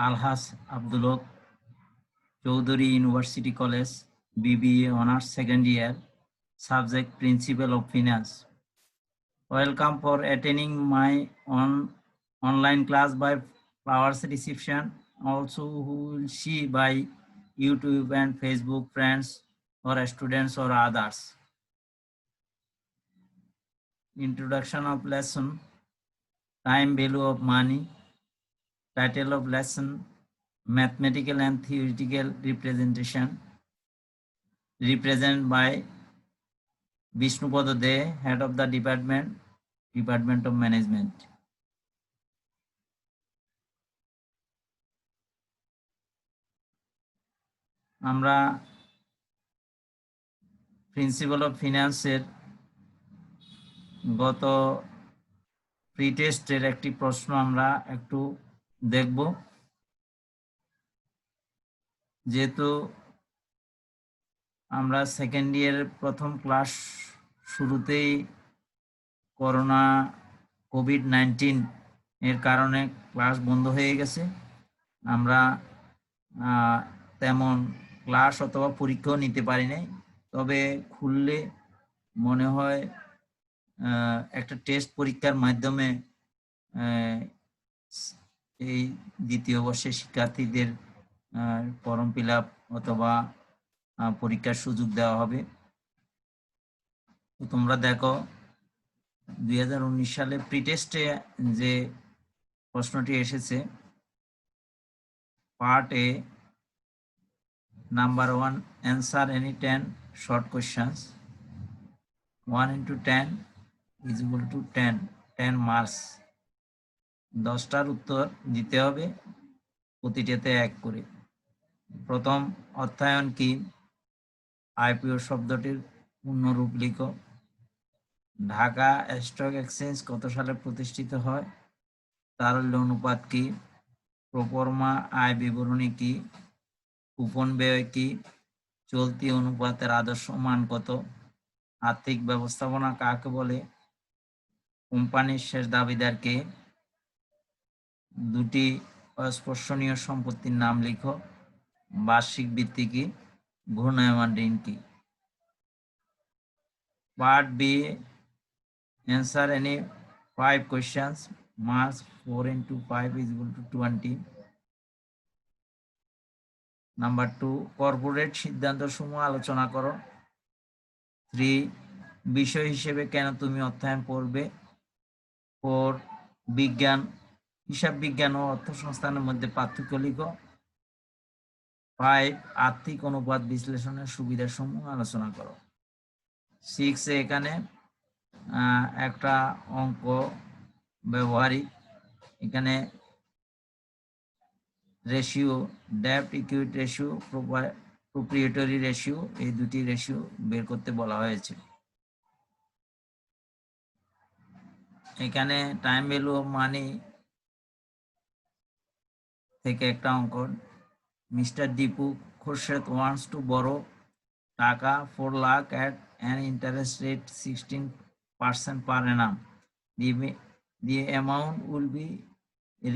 আলহাস Abdul Chowdhury University College, BBA Honours Second Year, Subject Principle of Finance. Welcome for attending my online class by Flowers Reception. Also, who will see by YouTube and Facebook friends or students or others. Introduction of lesson, time value of money, title of lesson, mathematical and theoretical representation, represented by Vishnupada De, head of the Department of Management. আমরা principal of ফিনান্সের গত pre টেস্টের একটি প্রশ্ন আমরা একটু দেখব। যেহেতু আমরা সেকেন্ড ইয়ারের প্রথম ক্লাস শুরুতেই করোনা কোভিড-19 এর কারণে ক্লাস বন্ধ হয়ে গেছে, আমরা তেমন ক্লাস অথবা পরীক্ষাও নিতে পারি নাই। তবে খুললে মনে হয় একটা টেস্ট পরীক্ষার মাধ্যমে এই দ্বিতীয় বর্ষের শিক্ষার্থীদের ফর্ম ফিল আপ অথবা পরীক্ষার সুযোগ দেওয়া হবে। তো তোমরা দেখো 2019 সালে প্রি টেস্টে যে প্রশ্নটি এসেছে, part A, number 1, answer any 10 short questions. 1 into 10 is equal to 10 marks. 10টার উত্তর দিতে হবে, প্রতিটাতে 1 করে। প্রথম অধ্যায়ন কি? আইপিও শব্দটির পূর্ণরূপ লিখো। ঢাকা স্টক এক্সচেঞ্জ কত সালে প্রতিষ্ঠিত হয়? তারল্য অনুপাত কি? প্রোফর্মা আয় বিবরণী কি? কুপন ব্যয় কি? চলতি অনুপাতের আদর্শ মান কত? আর্থিক ব্যবস্থাপনা কাকে বলে? কোম্পানির শেষ দাবিদার কে? দুটি অস্পর্শনীয় সম্পত্তির নাম লিখো। বার্ষিক বৃত্তি কি? ঘূর্ণায়মান ঋণ কি? Part B, answer any 5 questions. Marks 4 into 5 is equal to 20. Number 2, corporate সিদ্ধান্ত সমূহ আলোচনা করো। 3, বিষয় হিসেবে কেন তুমি অধ্যয়ন পড়বে। 4, বিজ্ঞান, হিসাব বিজ্ঞান ও অর্থসংস্থানের মধ্যে পার্থক্য লিখো। 5, আর্থিক অনুপাত বিশ্লেষণের সুবিধা সমূহ আলোচনা করো। 6 এ এখানে একটা অঙ্ক ব্যবহারিক, এখানে রেশিও, ডেপ্ট ইকুইটি রেশিও, প্রোপ্রিয়েটরি রেশিও, এই দুটি রেশিও বের করতে বলা হয়েছে। এখানে টাইম ভ্যালু অফ মানি থেকে একটা অঙ্ক, mister Dipu Khorshed wants to বড়ো টাকা 4 lakh at an interest rate 16% per annum. The amount will be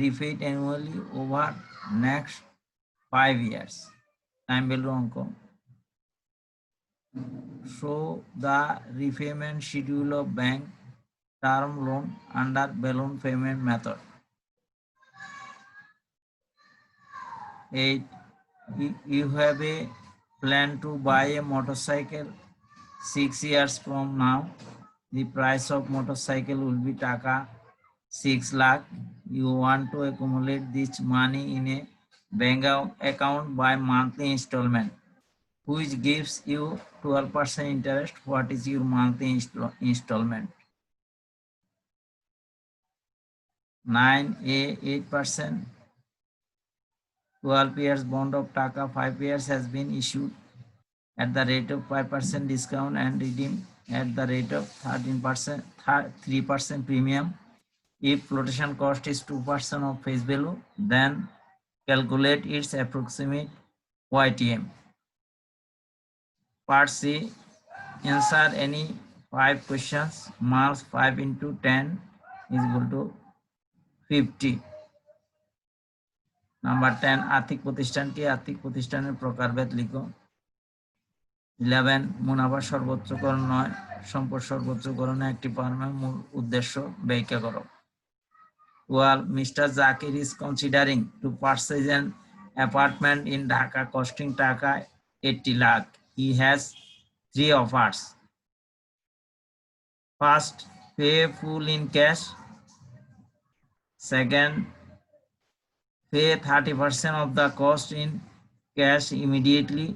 repaid annually over next 5 years. Time value অঙ্ক। Show the repayment schedule of bank term loan under balloon payment method. 8, you have a plan to buy a motorcycle 6 years from now. The price of motorcycle will be taka 6 lakh. You want to accumulate this money in a bank account by monthly installment, which gives you 12% interest. What is your monthly installment? 9A, 8%. 12 years bond of taka 5 years has been issued at the rate of 5% discount and redeemed at the rate of 3% premium. If flotation cost is 2% of face value, then calculate its approximate YTM. Part C, answer any 5 questions. Marks 5 into 10 is equal to 50. Number 10 আর্থিক প্রতিষ্ঠান কি? আর্থিক প্রতিষ্ঠানের প্রকারভেদ লিখো। 11 মুনাফা সর্বোচ্চকরণ নয়, সম্পদ সর্বোচ্চকরণে একটি ফার্মের মূল উদ্দেশ্য ব্যাখ্যা করো। 12 Mr. Zakir is considering to purchase an apartment in Dhaka costing Taka 80 lakh. He has 3 offers. First, pay full in cash. Second, pay 30% of the cost in cash immediately.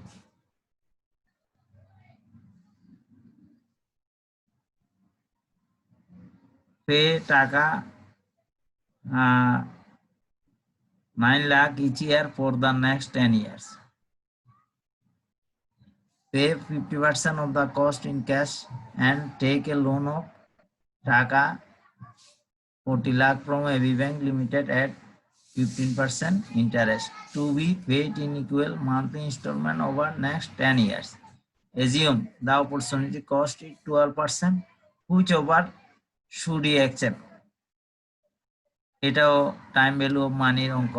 Pay Taka 9 lakh each year for the next 10 years. Pay 50% of the cost in cash and take a loan of Taka 40 lakh from AB Bank Limited at 15% interest to be paid in equal monthly installment over next 10 years. Assume the opportunity cost is 12%. Whichever should he accept? এটাও time value of মানির অঙ্ক।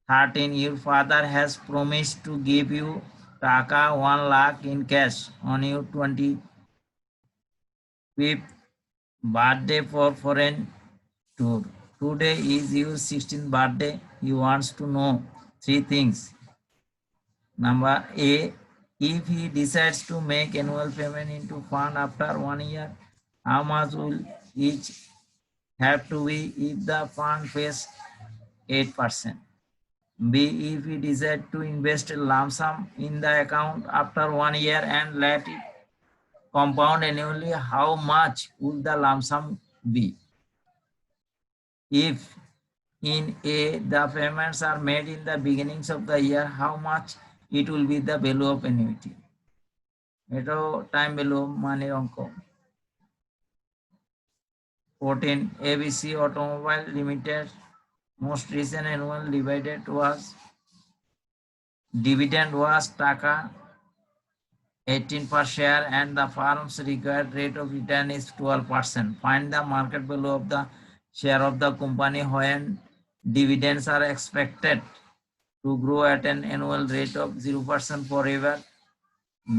13 your father has promised to give you Taka 1 lakh in cash on your 25th birthday for foreign tour. Today is your 16th birthday. He wants to know 3 things. Number A, if he decides to make annual payment into fund after 1 year, how much will each have to be if the fund pays 8%? B, if he decides to invest a lump sum in the account after 1 year and let it compound annually, how much will the lump sum be? If in A, the payments are made in the beginnings of the year, how much it will be the value of annuity? এটাও time value মানে অঙ্ক। 14 ABC Automobile Limited most recent annual dividend was Taka 18 per share and the firm's required rate of return is 12%. Find the market value of the share of the company when dividends are expected to grow at an annual rate of 0% forever.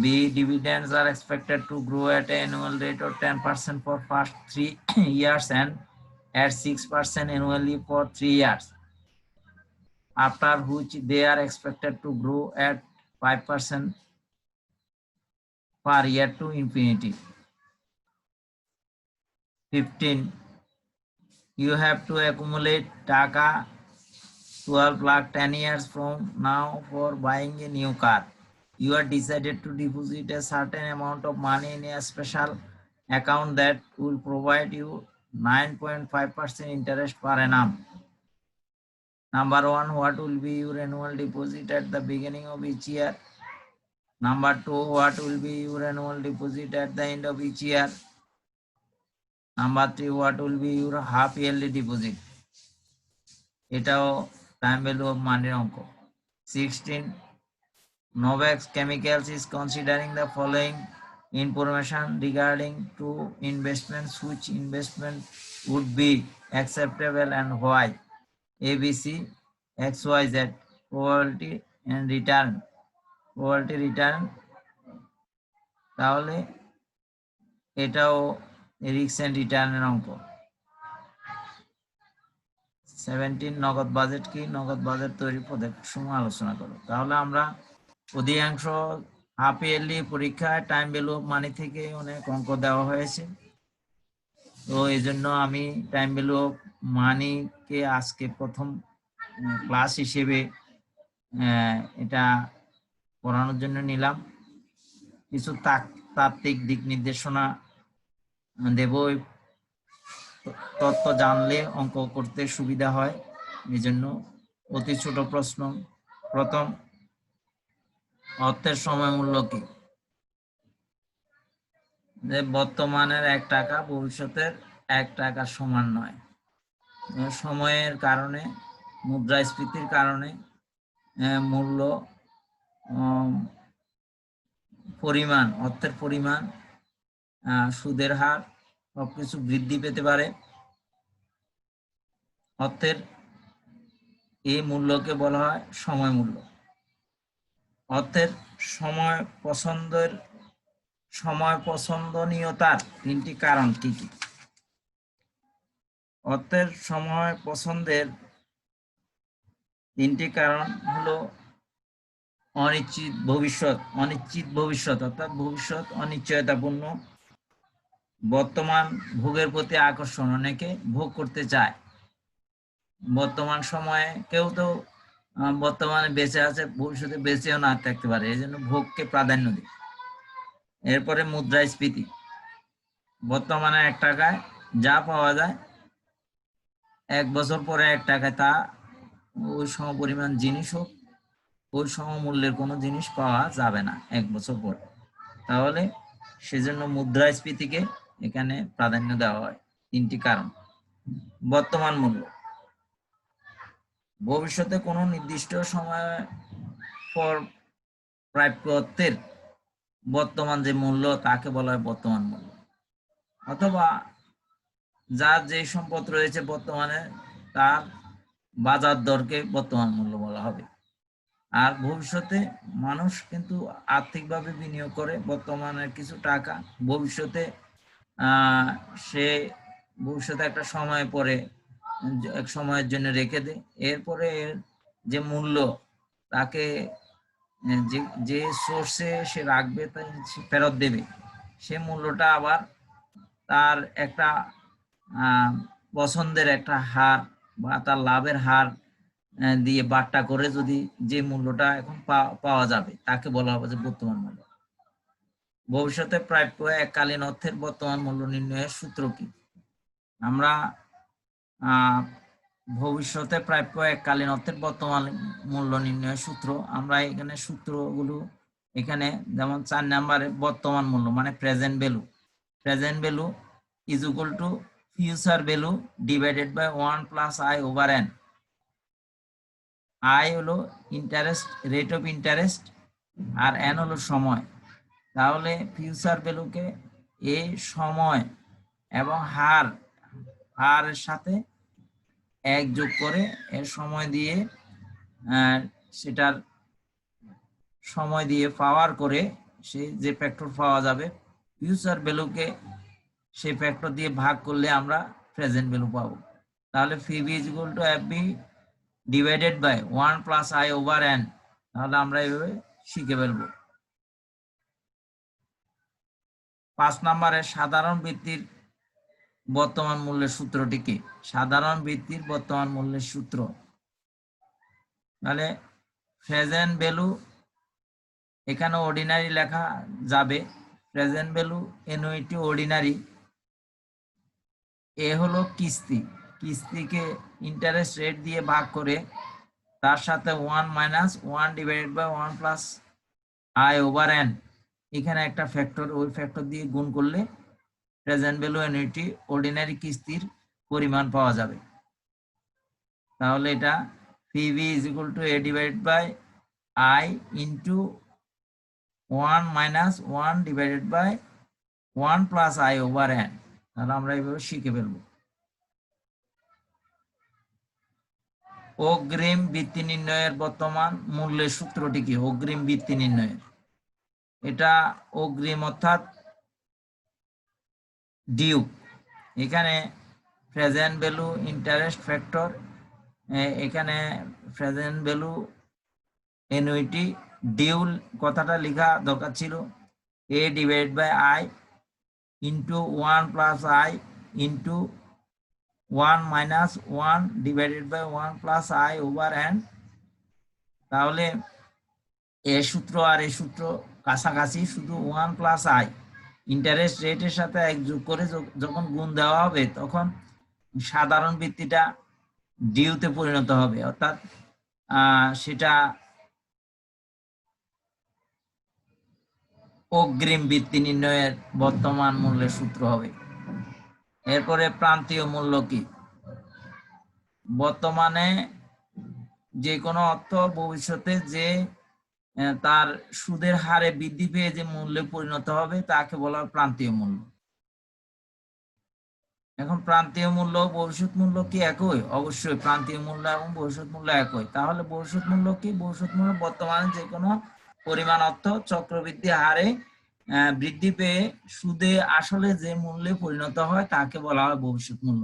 B, dividends are expected to grow at an annual rate of 10% for first 3 years and at 6% annually for 3 years, after which they are expected to grow at 5% per year to infinity. 15, you have to accumulate Taka 12 lakh 10 years from now for buying a new car. You are decided to deposit a certain amount of money in a special account that will provide you 9.5% interest per annum. Number 1, what will be your annual deposit at the beginning of each year? Number 2, what will be your annual deposit at the end of each year? Number 3, what will be your half yearly deposit? এটাও time value of মানির অঙ্ক। 16, Novex Chemicals is considering the following information regarding to investments. Which investment would be acceptable and why? ABC, XYZ, probability and return. Probability return, তাহলে এটাও risk and রিটার্নের অঙ্ক। 17, নগদ budget কি? নগদ বাজেট তৈরি পদক্ষেপসমূহ আলোচনা করো। তাহলে আমরা অধিকাংশ হাফ ইয়ারলি পরীক্ষায় টাইম ভ্যালু অফ মানি থেকে অনেক অঙ্ক দেওয়া হয়েছে, তো এই জন্য আমি টাইম ভ্যালু অফ মানিকে আজকে প্রথম ক্লাস হিসেবে এটা পড়ানোর জন্য নিলাম। কিছু তাত্ত্বিক দিক নির্দেশনা দেব, তত্ত্ব জানলে অঙ্ক করতে সুবিধা হয়, এই জন্য অতি ছোট প্রশ্ন। প্রথম, অর্থের সময় মূল্য কি? যে বর্তমানের 1 টাকা ভবিষ্যতের 1 টাকার সমান নয়। সময়ের কারণে, মুদ্রাস্ফীতির কারণে মূল্য, পরিমাণ, অর্থের পরিমাণ, সুদের হার সবকিছু বৃদ্ধি পেতে পারে। অর্থের এই মূল্যকে বলা হয় সময় মূল্য। অর্থের সময় পছন্দনীয়তার তিনটি কারণ কি কি? অর্থের সময় পছন্দের তিনটি কারণ হলো অনিশ্চিত ভবিষ্যৎ অর্থাৎ ভবিষ্যৎ অনিশ্চয়তাপূর্ণ, বর্তমান ভোগের প্রতি আকর্ষণ, অনেকে ভোগ করতে চায়, বর্তমান সময়ে কেউ তো বর্তমানে বেঁচে আছে, ভবিষ্যতে বেঁচেও না থাকতে পারে, এই জন্য ভোগকে প্রাধান্য দেয়। এরপরে মুদ্রাস্ফীতি, বর্তমানে 1 টাকায় যা পাওয়া যায় 1 বছর পরে 1 টাকায় তা ওই সমপরিমাণ জিনিস হোক, ওই সমমূল্যের কোনো জিনিস পাওয়া যাবে না 1 বছর পর। তাহলে সেজন্য মুদ্রাস্ফীতিকে এখানে প্রাধান্য দেওয়া হয়। তিনটি কারণ। বর্তমান মূল্য, ভবিষ্যতে কোনো নির্দিষ্ট সময় পর প্রাপ্য অর্থের বর্তমান যে মূল্য তাকে বলা হয় বর্তমান মূল্য, অথবা যার যে সম্পদ রয়েছে বর্তমানে তার বাজার দরকে বর্তমান মূল্য বলা হবে। আর ভবিষ্যতে মানুষ কিন্তু আর্থিকভাবে বিনিয়োগ করে বর্তমানের কিছু টাকা ভবিষ্যতে সে ভবিষ্যতে একটা সময় পরে এক সময়ের জন্য রেখে দেয়, এরপরে যে মূল্য তাকে যে সোর্সে সে রাখবে তাই ফেরত দেবে, সে মূল্যটা আবার তার একটা পছন্দের একটা হার বা তার লাভের হার দিয়ে বাট্টা করে যদি যে মূল্যটা এখন পাওয়া যাবে তাকে বলা হবে যে বর্তমান মূল্য। ভবিষ্যতে প্রাপ্য এককালীন অর্থের বর্তমান মূল্য নির্ণয়ের সূত্র কি? আমরা ভবিষ্যতে প্রাপ্য এককালীন অর্থের বর্তমান মূল্য নির্ণয়ের সূত্র, আমরা এখানে সূত্রগুলো এখানে যেমন 4 নম্বরে বর্তমান মূল্য মানে present value is equal to future value divided by 1 plus I over N. I হলো ইন্টারেস্ট, রেট অফ ইন্টারেস্ট, আর এন হলো সময়। তাহলে ফিউচার ভ্যালুকে এই সময় এবং হারের সাথে 1 যোগ করে এর সময় দিয়ে সেটার সময় দিয়ে পাওয়ার করে সে যে ফ্যাক্টর পাওয়া যাবে ফিউচার ভ্যালুকে সেই ফ্যাক্টর দিয়ে ভাগ করলে আমরা প্রেজেন্ট ভ্যালু পাবো। তাহলে P V is equal to F V divided by 1 plus I over N. তাহলে আমরা এইভাবে শিখে ফেলবো। 5 নম্বরে সাধারণ ভিত্তির বর্তমান মূল্যের সূত্রটি কি? সাধারণ ভিত্তির বর্তমান মূল্যের সূত্র, তাহলে প্রেজেন্ট ভ্যালু এখানে অর্ডিনারি লেখা যাবে, প্রেজেন্ট ভ্যালু অ্যানুইটি অর্ডিনারি, এ হলো কিস্তিকে ইন্টারেস্ট রেট দিয়ে ভাগ করে তার সাথে 1 minus 1 divided by 1 plus I over n, এখানে একটা ফ্যাক্টর, ওই ফ্যাক্টর দিয়ে গুণ করলে প্রেজেন্ট ভ্যালু অ্যানুইটি অর্ডিনারি কিস্তির পরিমাণ পাওয়া যাবে। তাহলে এটা PV is equal to a divided by I into 1 minus 1 divided by 1 plus I over N. তাহলে আমরা এইভাবে শিখে ফেলবো। অগ্রিম ভিত্তি নির্ণয়ের বর্তমান মূল্যের সূত্রটি কি? অগ্রিম ভিত্তি নির্ণয়ের, এটা অগ্রিম অর্থাৎ ডিউ, এখানে প্রেজেন্ট ভ্যালু ইন্টারেস্ট ফ্যাক্টর, এখানে প্রেজেন্ট ভ্যালু অ্যানুইটি, ডিউ কথাটা লেখা দরকার ছিল A divide by I into 1 plus I into 1 minus 1 divided by 1 plus I over N. তাহলে এ সূত্র আর এই সূত্র কাছাকাছি, শুধু 1 প্লাস আই ইন্টারেস্ট রেটের সাথে 1 যোগ করে যখন গুণ দেওয়া হবে তখন সাধারণ ভিত্তিটা ডিউতে পরিণত হবে, অর্থাৎ সেটা অগ্রিম ভিত্তি নির্ণয়ের বর্তমান মূল্যের সূত্র হবে। এরপরে প্রান্তীয় মূল্য কি? বর্তমানে যে কোনো অর্থ ভবিষ্যতে যে তার সুদের হারে বৃদ্ধি পেয়ে যে মূল্যে পরিণত হবে তাকে বলা হয় প্রান্তীয় মূল্য। এখন প্রান্তীয় মূল্য ভবিষ্যৎ মূল্য কি একই? অবশ্যই প্রান্তীয় মূল্য এবং ভবিষ্যৎ মূল্য একই। তাহলে ভবিষ্যৎ মূল্য কি? ভবিষ্যৎ মূল্য বর্তমানে যে কোনো পরিমাণ অর্থ চক্রবৃদ্ধি হারে বৃদ্ধি পেয়ে সুদে আসলে যে মূল্যে পরিণত হয় তাকে বলা হয় ভবিষ্যৎ মূল্য।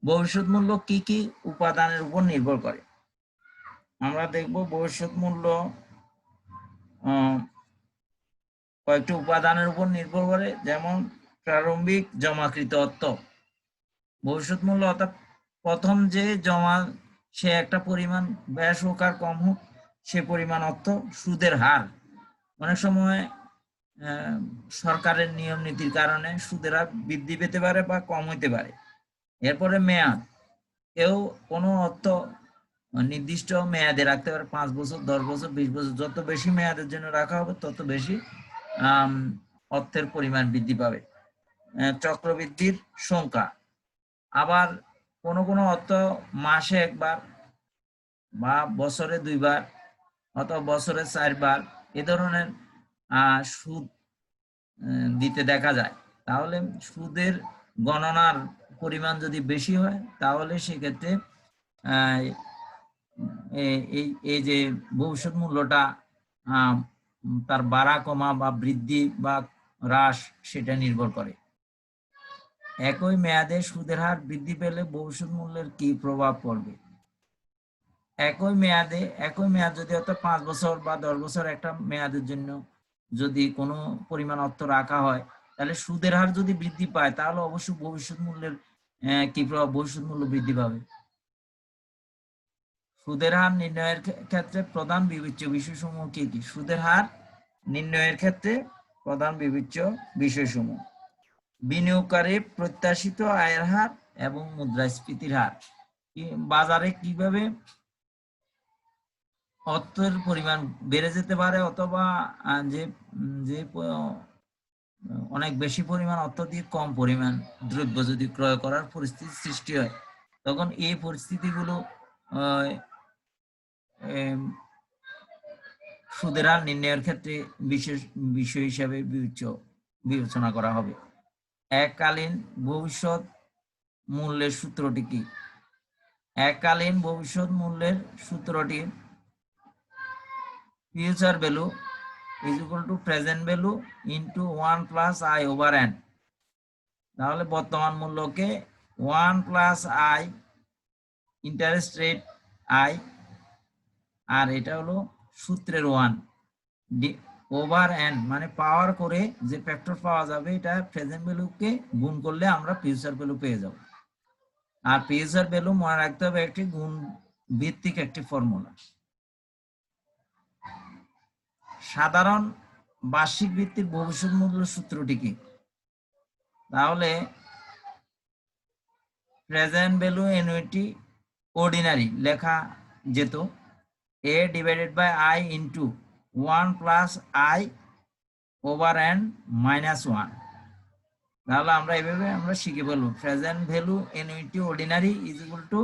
ভবিষ্যৎ মূল্য কি কি উপাদানের উপর নির্ভর করে? আমরা দেখব ভবিষ্যৎ মূল্য কয়েকটি উপাদানের উপর নির্ভর করে, যেমন প্রারম্ভিক জমাকৃত অর্থ। ভবিষ্যৎ মূল্য অর্থাৎ প্রথম যে জমা, সে একটা পরিমাণ ব্যাস হোক আর কম হোক, সে পরিমাণ অর্থ সুদের হার। অনেক সময় সরকারের নিয়ম নীতির কারণে সুদের হার বৃদ্ধি পেতে পারে বা কম হইতে পারে। এরপরে মেয়াদ, কেউ কোনো অর্থ নির্দিষ্ট মেয়াদে রাখতে পারে, 5 বছর, 10 বছর, 20 বছর। যত বেশি মেয়াদের জন্য রাখা হবে তত বেশি অর্থের পরিমাণ বৃদ্ধি পাবে। চক্রবৃদ্ধির সংখ্যা, আবার কোনো কোনো অর্থ মাসে একবার বা বছরে 2 বার অথবা বছরে 4 বার এ ধরনের সুদ দিতে দেখা যায়। তাহলে সুদের গণনার পরিমাণ যদি বেশি হয় তাহলে সেক্ষেত্রে এই যে ভবিষ্যৎ মূল্যটা তার বাড়া কমা বা বৃদ্ধি বা হ্রাস সেটা নির্ভর করে। একই মেয়াদে সুদের হার বৃদ্ধি পেলে ভবিষ্যৎ মূল্যের কি প্রভাব পড়বে? একই মেয়াদ যদি অর্থাৎ 5 বছর বা 10 বছর একটা মেয়াদের জন্য যদি কোনো পরিমাণ অর্থ রাখা হয়, তাহলে সুদের হার যদি বৃদ্ধি পায় তাহলে অবশ্যই ভবিষ্যৎ মূল্যের কি প্রভাব? ভবিষ্যৎ মূল্য বৃদ্ধি পাবে। সুদের হার নির্ণয়ের ক্ষেত্রে প্রধান বিবেচ্য বিষয়সমূহ কি কি? সুদের হার নির্ণয়ের ক্ষেত্রে প্রধান বিবেচ্য বিষয়সমূহ: বিনিয়োগকারীর প্রত্যাশিত আয়ের হার এবং মুদ্রাস্ফীতির হার। বাজারে কিভাবে অর্থের পরিমাণ বেড়ে যেতে পারে অথবা যে যে অনেক বেশি পরিমাণ অর্থ দিয়ে কম পরিমাণ দ্রব্য যদি ক্রয় করার পরিস্থিতি সৃষ্টি হয়, তখন এই পরিস্থিতিগুলো সুদের হার নির্ণয়ের ক্ষেত্রে বিশেষ বিষয় হিসাবে বিবেচনা করা হবে। এককালীন ভবিষ্যৎ মূল্যের সূত্রটি কি? এককালীন ভবিষ্যৎ মূল্যের সূত্রটি future value is equal to present value into 1 plus I over N. তাহলে বর্তমান মূল্যকে 1 plus I interest rate I, আর এটা হলো সূত্রের 1 ওভার এন, মানে পাওয়ার করে যে ফ্যাক্টর পাওয়া যাবে এটা প্রেজেন্ট ভ্যালুকে গুণ করলে আমরা ফিউচার ভ্যালু পেয়ে যাব। আর ফিউচার ভ্যালু মনে রাখতে হবে একটি গুণ ভিত্তিক একটি ফর্মুলা। সাধারণ বার্ষিক ভিত্তিক ভবিষ্যৎ মূল্য সূত্রটি কি? তাহলে প্রেজেন্ট ভ্যালু অ্যানুইটি অর্ডিনারি লেখা যেত a divided by i into 1 plus i over n minus 1। তাহলে আমরা এইভাবে আমরা শিখে বলবো present value annuity ordinary is equal to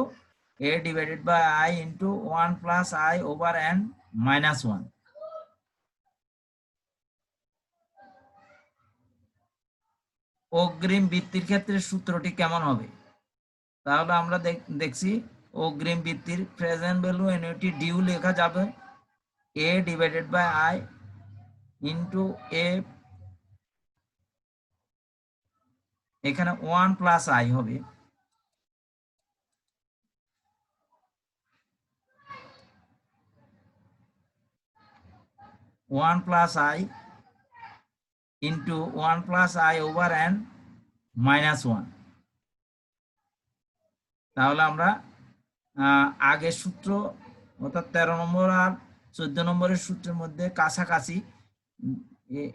a divided by i into 1 plus i over n minus 1। অগ্রিম ভিত্তির ক্ষেত্রে সূত্রটি কেমন হবে? তাহলে আমরা দেখছি অগ্রিম ভিত্তির প্রেজেন্ট ভ্যালু অ্যানুইটি ডিউ লেখা যাবে a divided by i into a, এখানে 1 প্লাস i হবে, one plus i into 1 plus i over n minus 1। তাহলে আমরা আগের সূত্র অর্থাৎ 13 নম্বর আর 14 নম্বরের সূত্রের মধ্যে কাছাকাছি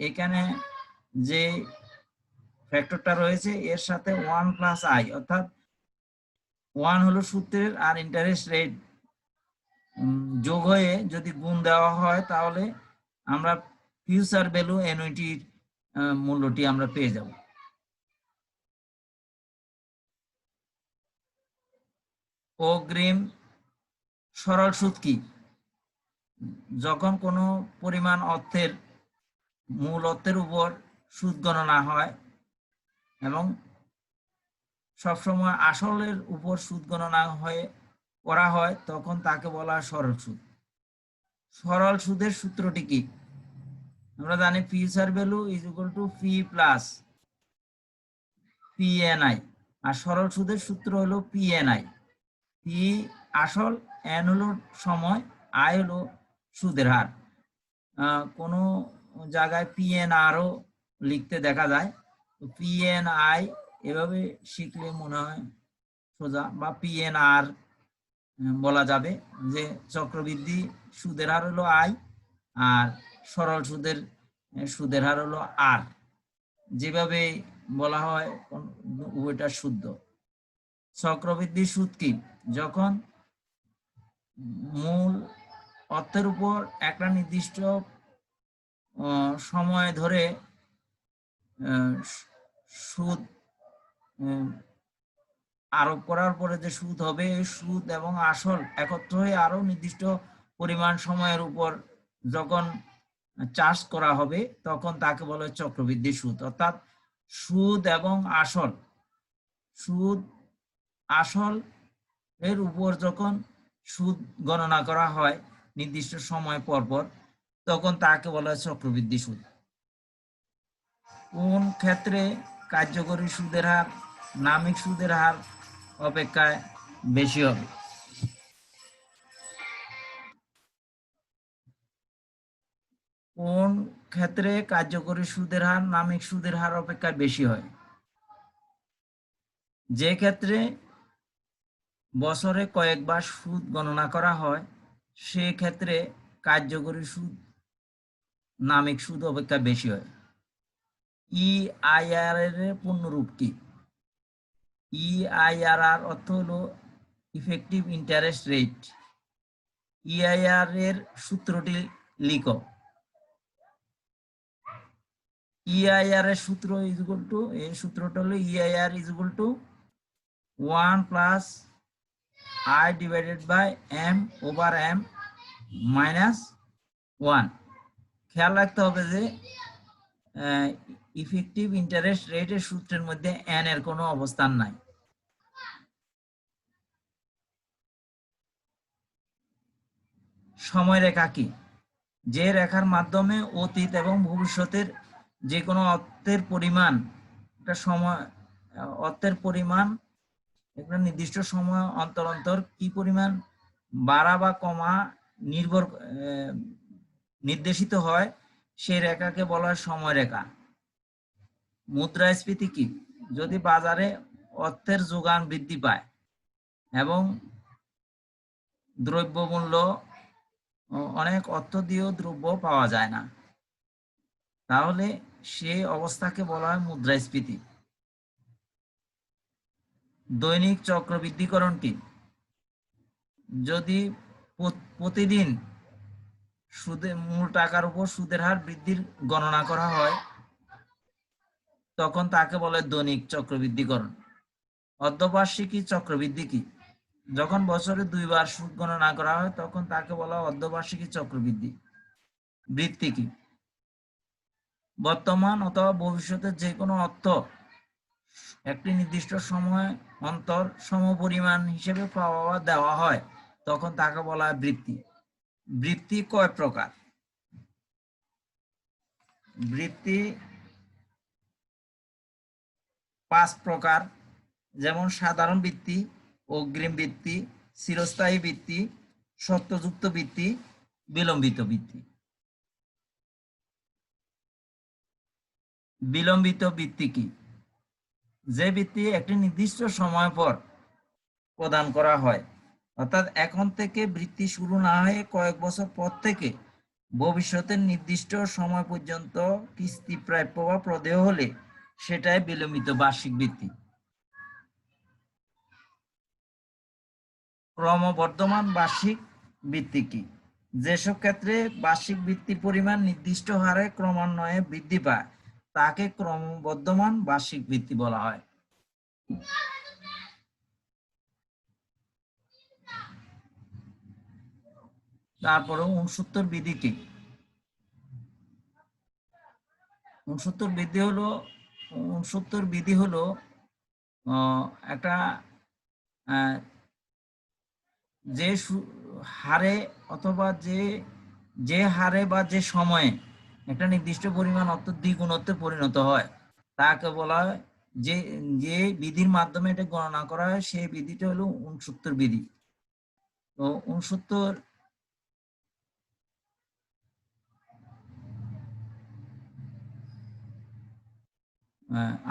এখানে যে ফ্যাক্টরটা রয়েছে এর সাথে 1 প্লাস i অর্থাৎ 1 হলো সূত্রের আর ইন্টারেস্ট রেট যোগ হয়ে যদি গুণ দেওয়া হয় তাহলে আমরা ফিউচার ভ্যালু অ্যানুইটির মূল্যটি আমরা পেয়ে যাব। অগ্রিম সরল সুদ কি? যখন কোনো পরিমাণ অর্থের মূল অর্থের উপর সুদ গণনা হয় এবং সবসময় আসলের উপর সুদ গণনা করা হয় তখন তাকে বলা হয় সরল সুদ। সরল সুদের সূত্রটি কি? আমরা জানি future value is equal to P plus PNI, আর সরল সুদের সূত্র হলো পিএনআই। পি আসল, এন হলো সময়, আই হলো সুদের হার। কোনো জায়গায় পিএনআরও লিখতে দেখা যায়, তো পিএনআই এভাবে শিখলে মনে হয় সোজা, বা পিএনআর বলা যাবে যে চক্রবৃদ্ধি সুদের হার হলো আই আর সরল সুদের হার হলো আর। যেভাবে বলা হয় উভয়টা শুদ্ধ। চক্রবৃদ্ধি সুদ কি? যখন মূল অর্থের উপর একটা নির্দিষ্ট সময় ধরে সুদ আরোপ করার পরে যে সুদ হবে, সুদ এবং আসল একত্র হয়ে আরো নির্দিষ্ট পরিমাণ সময়ের উপর যখন চার্জ করা হবে তখন তাকে বলা হয় চক্রবৃদ্ধি সুদ। অর্থাৎ সুদ এবং আসল এর উপর যখন সুদ গণনা করা হয় নির্দিষ্ট সময় পর পর তখন তাকে বলা হয় চক্রবৃদ্ধি সুদ। কোন ক্ষেত্রে কার্যকরী সুদের হার নামিক সুদের হার অপেক্ষায় বেশি হবে? কোন ক্ষেত্রে কার্যকরী সুদের হার নামিক সুদের হার অপেক্ষা বেশি হয়? যে ক্ষেত্রে বছরে কয়েকবার সুদ গণনা করা হয় সে ক্ষেত্রে কার্যকরী সুদ নামিক সুদ অপেক্ষা বেশি হয়। ইআইআর এর পূর্ণরূপ কি? ইআইআর অর্থ হলো ইফেক্টিভ ইন্টারেস্ট রেট। ইআইআর এর সূত্রটি লিখো। ইআইআর এর সূত্র ইজ ইকুয়াল টু, এই সূত্রটা হলো EIR is equal to 1 plus i divided by m over m minus 1। খেয়াল রাখতে হবে যে ইফেক্টিভ ইন্টারেস্ট রেটের সূত্রের মধ্যে এন এর কোনো অবস্থান নাই। সময় রেখা কি? যে রেখার মাধ্যমে অতীত এবং ভবিষ্যতের যে কোনো অর্থের পরিমাণ একটা নির্দিষ্ট সময় অন্তর অন্তর কি পরিমাণ বাড়া বা কমা নির্দেশিত হয় সেই রেখাকে বলা হয় সময় রেখা। মুদ্রাস্ফীতি কি? যদি বাজারে অর্থের যোগান বৃদ্ধি পায় এবং দ্রব্যমূল্য অনেক অর্থ দিয়েও দ্রব্য পাওয়া যায় না, তাহলে সেই অবস্থাকে বলা হয় মুদ্রাস্ফীতি। দৈনিক চক্রবৃদ্ধিকরণ কি? যদি প্রতিদিন মূল টাকার উপর সুদের হার বৃদ্ধির গণনা করা হয় তখন তাকে বলে দৈনিক চক্রবৃদ্ধিকরণ। অর্ধবার্ষিকী চক্রবৃদ্ধি কি? যখন বছরে 2 বার সুদ গণনা করা হয় তখন তাকে বলা হয় অর্ধবার্ষিকী চক্রবৃদ্ধি। বৃত্তি কি? বর্তমান অথবা ভবিষ্যতের যে কোনো অর্থ একটি নির্দিষ্ট সময় অন্তর সমপরিমাণ হিসেবে পাওয়া দেওয়া হয় তখন তাকে বলা হয় বৃত্তি। বৃত্তি কয় প্রকার? বৃত্তি 5 প্রকার, যেমন সাধারণ বৃত্তি, অগ্রিম বৃত্তি, চিরস্থায়ী বৃত্তি, শর্তযুক্ত বৃত্তি, বিলম্বিত বৃত্তি। বিলম্বিত বৃত্তি কি? যে বৃত্তি একটি নির্দিষ্ট সময় পর প্রদান করা হয়, অর্থাৎ এখন থেকে বৃত্তি শুরু না হয়ে কয়েক বছর পর থেকে ভবিষ্যতের নির্দিষ্ট সময় পর্যন্ত কিস্তি প্রাপ্য বা প্রদেয় হলে সেটাই বিলম্বিত বার্ষিক বৃত্তি। ক্রমবর্ধমান বার্ষিক বৃত্তি কি? যেসব ক্ষেত্রে বার্ষিক বৃত্তির পরিমাণ নির্দিষ্ট হারে ক্রমান্বয়ে বৃদ্ধি পায় তাকে ক্রমবর্ধমান বার্ষিক বৃত্তি বলা হয়। তারপরে 69 বিধি কি? 69 বিধি হলো একটা যে হারে অথবা যে হারে বা যে সময়ে একটা নির্দিষ্ট পরিমাণ অর্থ দ্বিগুণত্বে পরিণত হয় তাকে বলা হয়, যে যে বিধির মাধ্যমে এটা গণনা করা হয় সেই বিধিটা হলো 69 বিধি। তো 69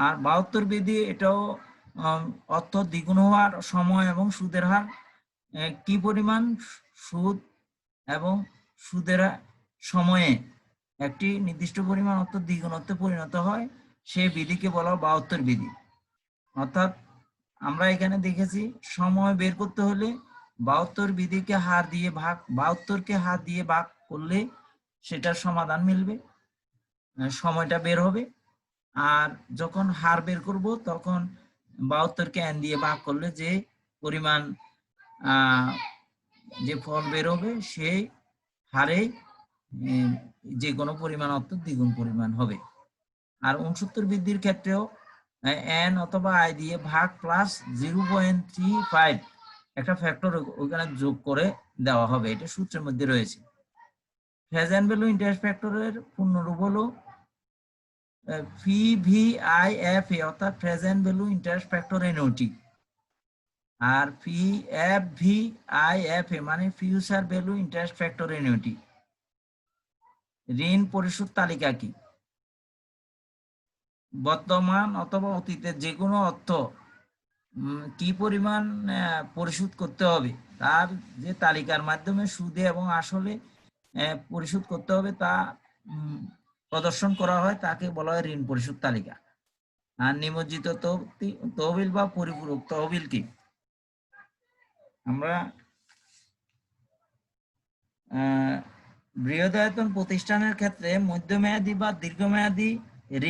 আর 72 বিধি, এটাও অর্থ দ্বিগুণ হওয়ার সময় এবং সুদের হার কি পরিমাণ সুদ এবং সুদের সময়ে একটি নির্দিষ্ট পরিমাণ অর্থ দ্বিগুণত্বে পরিণত হয় সেই বিধিকে বলা হয় 72 বিধি। অর্থাৎ আমরা এখানে দেখেছি সময় বের করতে হলে 72 বিধিকে হার দিয়ে ভাগ 72কে হার দিয়ে ভাগ করলে সেটার সমাধান মিলবে, সময়টা বের হবে। আর যখন হার বের করব তখন 72কে n দিয়ে ভাগ করলে যে পরিমাণ যে ফল বের হবে সেই হারে যে কোনো পরিমাণ অর্থ দ্বিগুণ পরিমাণ হবে। আর 69 বৃদ্ধির ক্ষেত্রেও n অথবা i দিয়ে ভাগ প্লাস 0.35 একটা ফ্যাক্টর ওখানে যোগ করে দেওয়া হবে, এটা সূত্রের মধ্যে রয়েছে। প্রেজেন্ট ভ্যালু ইন্টারেস্ট ফ্যাক্টরের পূর্ণরূপ হলো PVIFA অর্থাৎ present value interest factor NOT, আর PFVIFA মানে future value interest factor NOT. ঋণ পরিশোধ তালিকা কি? বর্তমান অথবা অতীতের যে কোনো অর্থ কি পরিমাণ পরিশোধ করতে হবে তার যে তালিকার মাধ্যমে সুদে এবং আসলে পরিশোধ করতে হবে তা প্রদর্শন করা হয়, তাকে বলা হয় ঋণ পরিশোধ তালিকা। আর নিমজ্জিত তহবিল বা পরিপূরক তহবিল কি? আমরা বৃহদায়তন প্রতিষ্ঠানের ক্ষেত্রে মধ্যমেয়াদী বা দীর্ঘমেয়াদী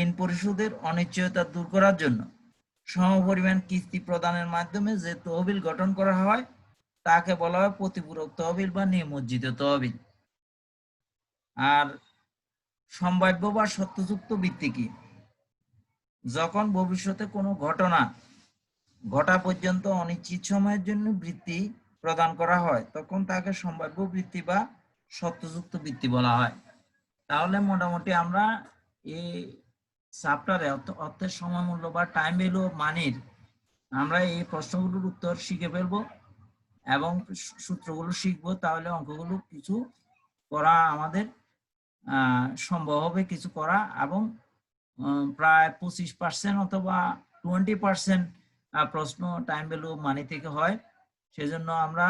ঋণ পরিশোধের অনিশ্চয়তা দূর করার জন্য সমপরিমাণ কিস্তি প্রদানের মাধ্যমে যে তহবিল গঠন করা হয় তাকে বলা হয় প্রতিপূরক তহবিল বা নিমজ্জিত তহবিল। আর সম্ভাব্য বা সত্যযুক্ত বৃত্তি কি? যখন ভবিষ্যতে কোনো ঘটনা ঘটা পর্যন্ত অনিশ্চিত সময়ের জন্য বৃত্তি প্রদান করা হয় তখন তাকে সম্ভাব্য বৃত্তি বা সত্যযুক্ত বৃত্তি বলা হয়। তাহলে মোটামুটি আমরা এই চ্যাপ্টারে অর্থের সময় মূল্য বা টাইম ভ্যালু অফ মানির আমরা এই প্রশ্নগুলোর উত্তর শিখে ফেলবো এবং সূত্রগুলো শিখবো, তাহলে অঙ্কগুলো কিছু করা আমাদের সম্ভব হবে কিছু করা, এবং প্রায় 25% অথবা 20% প্রশ্ন টাইম ভ্যালু মানি থেকে হয়। সেজন্য আমরা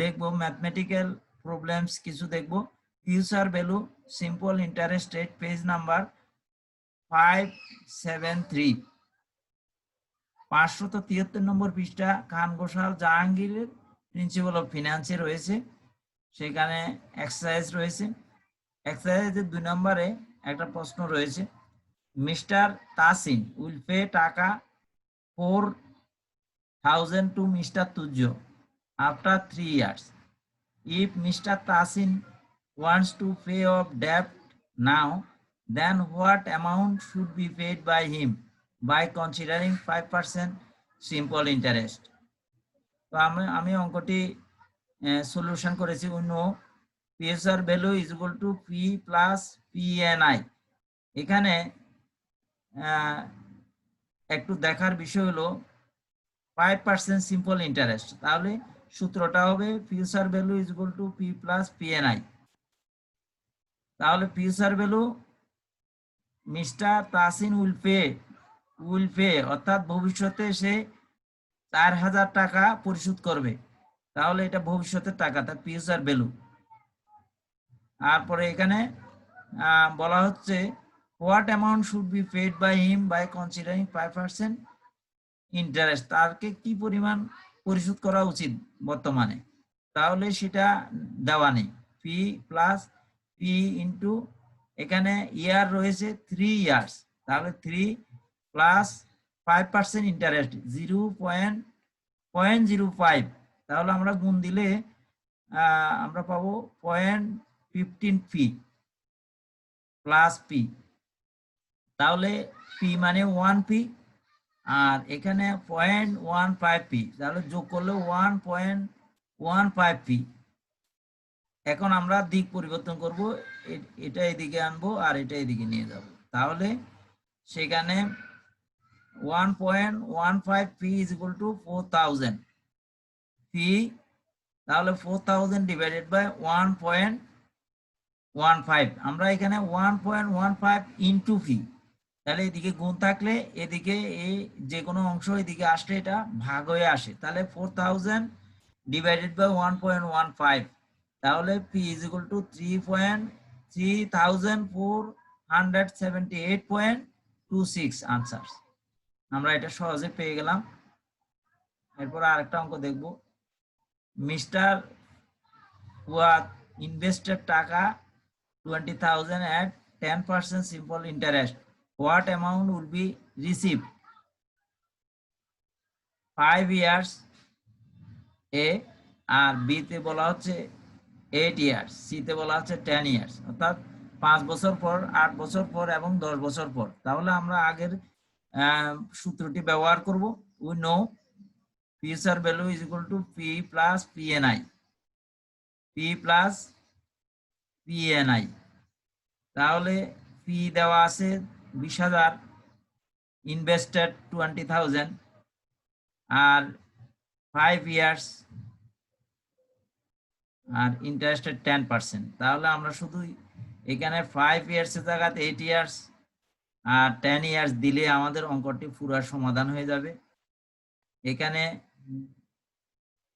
দেখব ম্যাথমেটিক্যাল প্রবলেমস কিছু দেখব। Future value simple interest rate, page number 573, 573 নম্বর পৃষ্ঠা, খান ঘোষাল জাহাঙ্গীরের প্রিন্সিপাল অফ ফিনান্সে রয়েছে। সেখানে এক্সারসাইজ রয়েছে। এক্সারসাইজের 2 নম্বরে একটা প্রশ্ন রয়েছে, মিস্টার তাসিন উইল পে টাকা 4,000 to Mr. Tujo after 3 years. If Mr. Tasin wants to pay off debt now, then what amount should be paid by him by considering 5% simple interest? তো আমি অঙ্কটি সলিউশন করেছি। PSR value is equal to P plus PNI. এখানে একটু দেখার বিষয় হলো 5% simple interest, তাহলে সূত্রটা হবে future value is equal to P plus PNI. তাহলে future value mister Tasin will pay অর্থাৎ ভবিষ্যতে সে 4,000 টাকা পরিশোধ করবে, তাহলে এটা ভবিষ্যতের টাকা, তার ফিউচার ভ্যালু। তারপরে এখানে বলা হচ্ছে what amount should be paid by him by considering 5% interest, তারকে কি পরিমাণ পরিশোধ করা উচিত বর্তমানে, তাহলে সেটা দেওয়া নেই। পি প্লাস পি ইন্টু এখানে ইয়ার রয়েছে 3 ইয়ার্স, তাহলে 3 প্লাস 5% ইন্টারেস্ট 0.05, তাহলে আমরা গুণ দিলে আমরা পাবো 0.15 পি প্লাস পি, তাহলে পি মানে 1 পি আর এখানে 0.15p, তাহলে যোগ করলে 1.15p। এখন আমরা দিক পরিবর্তন করব, এটা এদিকে আনবো আর এটা এদিকে নিয়ে যাব, তাহলে সেখানে 1.15p is equal to 4000 p, তাহলে 4000 ডিভাইডেড বাই 1.15, আমরা এখানে 1.15 ইন্টু পি, তাহলে এদিকে গুণ থাকলে এদিকে এই যে কোনো অংশ এদিকে আসলে এটা ভাগ হয়ে আসে, তাহলে 4000 ডিভাইডেড বাই 1.15, তাহলে P is equal two 3478.26 answer. আমরা এটা সহজে পেয়ে গেলাম। এরপর আরেকটা অঙ্ক দেখব। মিস্টার ওয়াত ইনভেস্টেড টাকা 20,000 at 10% simple interest. What amount will be received? 5 years A, আর বি তে বলা হচ্ছে 8 years, সি তে বলা হচ্ছে 10 years, অর্থাৎ 5 বছর পর, 8 বছর পর এবং 10 বছর পর। তাহলে আমরা আগের সূত্রটি ব্যবহার করব। We know future value is equal to P plus PNI, P plus PNI. তাহলে পি দেওয়া আছে 20,000, ইনভেস্টেড 20,000, আর 5 ইয়ার্স, আর ইন্টারেস্টেড 10%। তাহলে আমরা শুধু এখানে 5 ইয়ার্সের জায়গাতে 8 ইয়ার্স আর 10 ইয়ার্স দিলে আমাদের অঙ্কটি পুরো সমাধান হয়ে যাবে। এখানে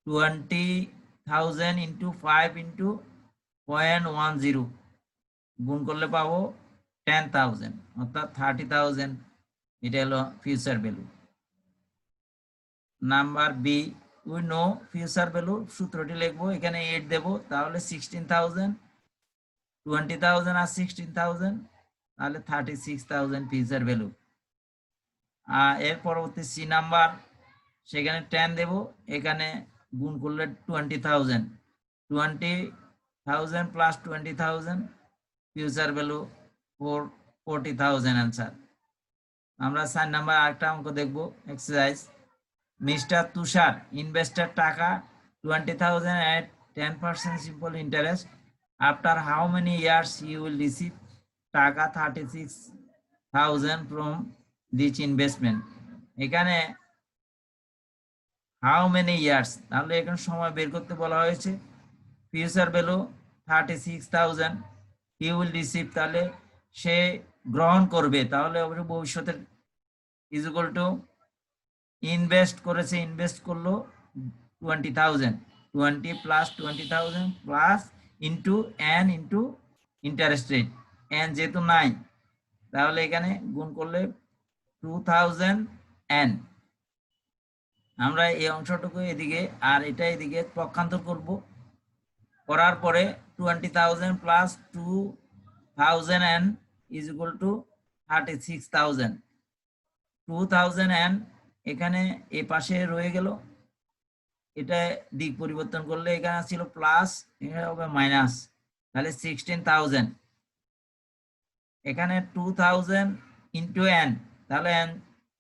20,000 ইন্টু 5 ইন্টু 0.10 গুণ করলে পাবো 10,000, অর্থাৎ 30,000, এটা হলো future value. Number B, we know future value, সূত্রটি লিখবো, এখানে 8 দেব, তাহলে 16,000, 20,000 আর 16,000, তাহলে 36,000 ফিউচার ভ্যালু। এর পরবর্তী সি নাম্বার, সেখানে 10 দেব, এখানে গুণ করলে 20,000, 20,000 প্লাস 20,000, ফিউচার ভ্যালু 40,000 অ্যান্সার। আমরা 4 নাম্বার আরেকটা অঙ্ক দেখব, এক্সারসাইজ। মিস্টার তুষার ইনভেস্টেড টাকা 20,000 at 10% simple interest. After how many years you will receive টাকা 36,000 from this investment? এখানে how many years, তাহলে এখানে সময় বের করতে বলা হয়েছে। Future value 36,000, he will receive, তাহলে সে গ্রহণ করবে, তাহলে ভবিষ্যতের is equal to ইনভেস্ট করেছে, ইনভেস্ট করলো 20,000, 20 plus 20,000 plus into N into interest rate, N যেহেতু নাই তাহলে এখানে গুণ করলে 2,000 এন। আমরা এই অংশটুকু এদিকে আর এটা এদিকে পক্ষান্তর করব, করার পরে 20,000 plus 2,000 N is equal two 36,000, 2,000 N এখানে এ পাশে রয়ে গেল, এটা দিক পরিবর্তন করলে এখানে ছিল প্লাস, এখানে হবে মাইনাস, তাহলে 16,000, এখানে 2,000 ইন্টু এন, তাহলে এন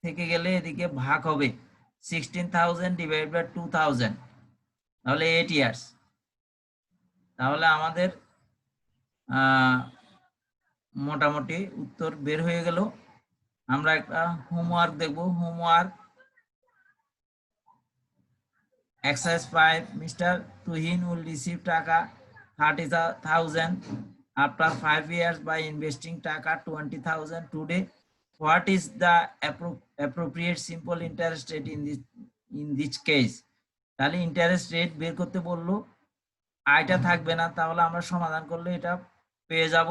থেকে গেলে এদিকে ভাগ হবে 16,000 ডিভাইড বাই 2,000, তাহলে 8 ইয়ার্স। তাহলে আমাদের মোটামুটি উত্তর বের হয়ে গেল। আমরা একটা হোমওয়ার্ক দেখব। Homework exercise 5, Mr. Tuhin will receive taka 30,000 after 5 years by investing taka 20,000 today. What is the appropriate simple interest rate in this case? তাহলে ইন্টারেস্ট রেট বের করতে বললো, আইটা থাকবে না, তাহলে আমরা সমাধান করলে এটা পেয়ে যাব।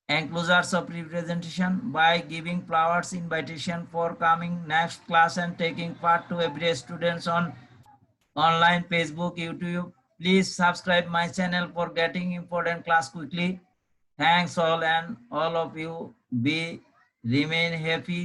Enclosures of representation by giving flowers invitation for coming next class and taking part to every students on online Facebook, YouTube. Please subscribe my channel for getting important class quickly. Thanks all, and all of you be remain happy.